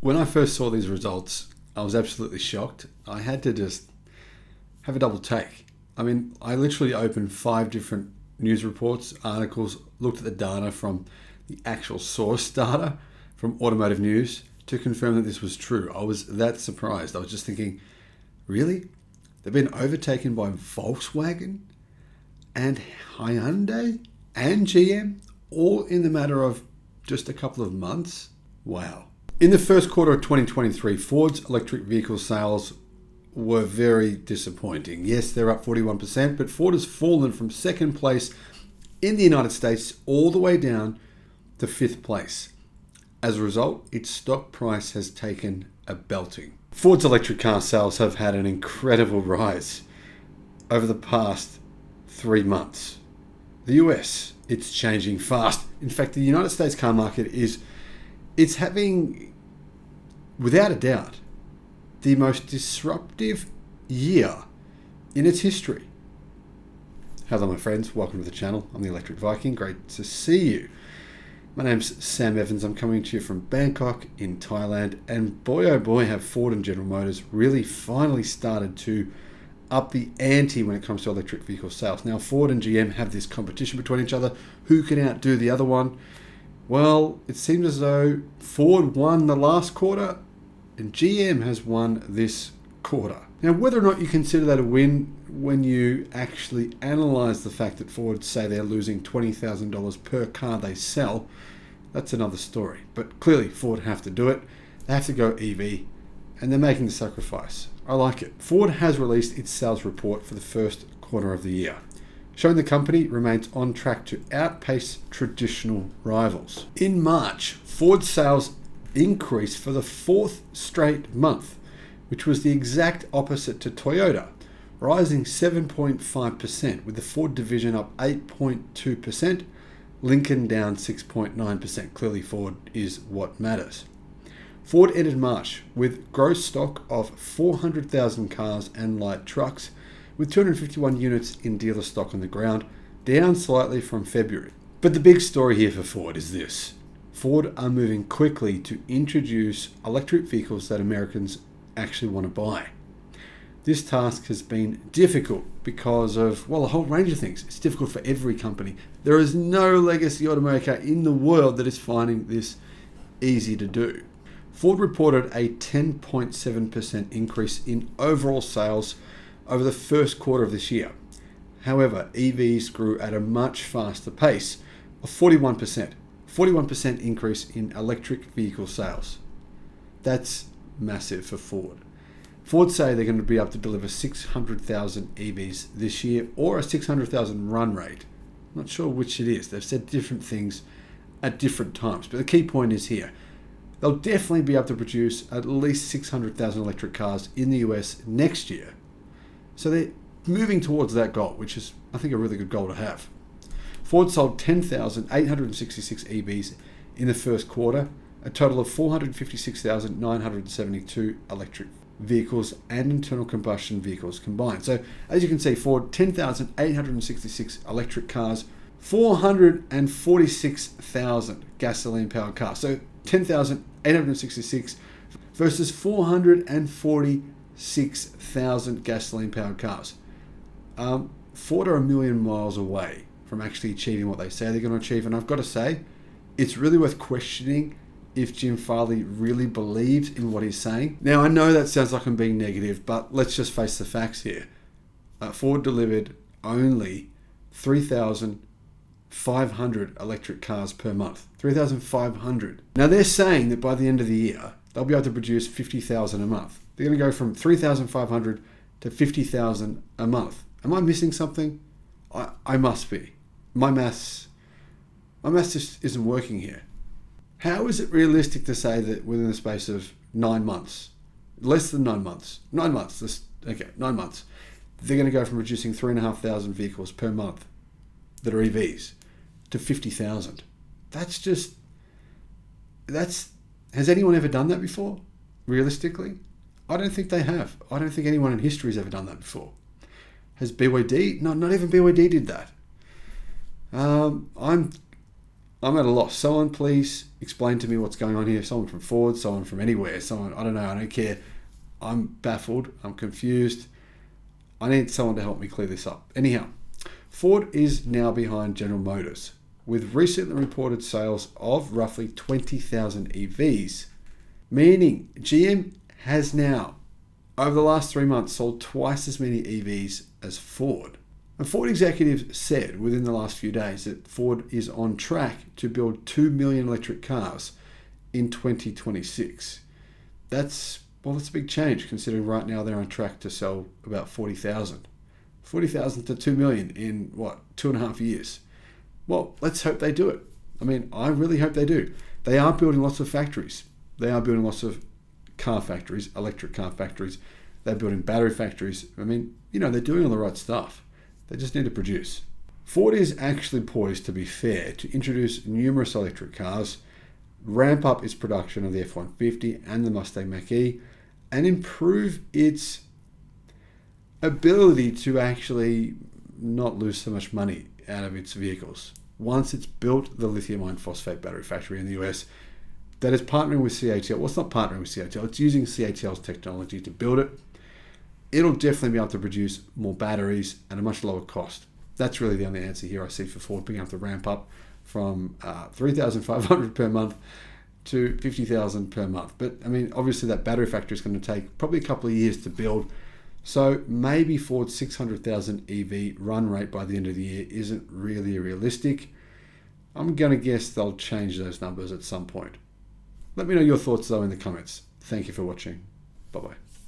When I first saw these results, I was absolutely shocked. I had to just have a double take. I mean, I literally opened 5 different news reports, articles, looked at the data from the actual source data from Automotive News to confirm that this was true. I was that surprised. I was just thinking, really? They've been overtaken by Volkswagen and Hyundai and GM, all in the matter of just a couple of months? Wow. In the first quarter of 2023, Ford's electric vehicle sales were very disappointing. Yes, they're up 41%, but Ford has fallen from second place in the United States all the way down to 5th place. As a result, its stock price has taken a belting. Ford's electric car sales have had an incredible rise over the past 3 months. The US, it's changing fast. In fact, the United States car market it's having, without a doubt, the most disruptive year in its history. Hello, my friends. Welcome to the channel. I'm the Electric Viking. Great to see you. My name's Sam Evans. I'm coming to you from Bangkok in Thailand. And boy, oh boy, have Ford and General Motors really finally started to up the ante when it comes to electric vehicle sales. Now, Ford and GM have this competition between each other. Who can outdo the other one? Well, it seems as though Ford won the last quarter and GM has won this quarter. Now, whether or not you consider that a win when you actually analyze the fact that Ford say they're losing $20,000 per car they sell, that's another story. But clearly, Ford have to do it. They have to go EV, and they're making the sacrifice. I like it. Ford has released its sales report for the first quarter of the year, showing the company remains on track to outpace traditional rivals. In March, Ford sales increased for the 4th straight month, which was the exact opposite to Toyota, rising 7.5%, with the Ford division up 8.2%, Lincoln down 6.9%. Clearly, Ford is what matters. Ford ended March with gross stock of 400,000 cars and light trucks, with 251 units in dealer stock on the ground, down slightly from February. But the big story here for Ford is this. Ford are moving quickly to introduce electric vehicles that Americans actually want to buy. This task has been difficult because of, well, a whole range of things. It's difficult for every company. There is no legacy automaker in the world that is finding this easy to do. Ford reported a 10.7% increase in overall sales over the first quarter of this year. However, EVs grew at a much faster pace of 41%. 41% increase in electric vehicle sales. That's massive for Ford. Ford say they're going to be able to deliver 600,000 EVs this year, or a 600,000 run rate. I'm not sure which it is. They've said different things at different times. But the key point is here. They'll definitely be able to produce at least 600,000 electric cars in the US next year. So they're moving towards that goal, which is, I think, a really good goal to have. Ford sold 10,866 EVs in the first quarter, a total of 456,972 electric vehicles and internal combustion vehicles combined. So as you can see, Ford, 10,866 electric cars, 446,000 gasoline-powered cars. So 10,866 versus 446,000 gasoline-powered cars. Ford are a million miles away from actually achieving what they say they're going to achieve. And I've got to say, it's really worth questioning if Jim Farley really believes in what he's saying. Now, I know that sounds like I'm being negative, but let's just face the facts here. Ford delivered only 3,500 electric cars per month. 3,500. Now, they're saying that by the end of the year, they'll be able to produce 50,000 a month. They're going to go from 3,500 to 50,000 a month. Am I missing something? I must be. My maths just isn't working here. How is it realistic to say that within the space of 9 months, less than 9 months, 9 months, 9 months, they're going to go from producing 3,500 vehicles per month that are EVs to 50,000? Has anyone ever done that before? Realistically? I don't think they have. I don't think anyone in history has ever done that before. Has BYD? No, not even BYD did that. I'm I'm at a loss. Someone please explain to me what's going on here. Someone from Ford, someone from anywhere, someone, I don't know, I don't care. I'm baffled. I'm confused. I need someone to help me clear this up. Anyhow, Ford is now behind General Motors, with recently reported sales of roughly 20,000 EVs, meaning GM has now, over the last 3 months, sold twice as many EVs as Ford. And Ford executives said within the last few days that Ford is on track to build 2 million electric cars in 2026. That's a big change considering right now they're on track to sell about 40,000. 40,000 to 2 million in 2.5 years. Well, let's hope they do it. I mean, I really hope they do. They are building lots of factories. They are building lots of car factories, electric car factories. They're building battery factories. I mean, they're doing all the right stuff. They just need to produce. Ford is actually poised, to be fair, to introduce numerous electric cars, ramp up its production of the F-150 and the Mustang Mach-E, and improve its ability to actually not lose so much money out of its vehicles. Once it's built the lithium iron phosphate battery factory in the US, that is partnering with CATL. Well, it's not partnering with CATL. It's using CATL's technology to build it. It'll definitely be able to produce more batteries at a much lower cost. That's really the only answer here I see for Ford being able to ramp up from $3,500 per month to $50,000 per month. But I mean, obviously that battery factory is going to take probably a couple of years to build. So maybe Ford's 600,000 EV run rate by the end of the year isn't really realistic. I'm going to guess they'll change those numbers at some point. Let me know your thoughts though in the comments. Thank you for watching. Bye-bye.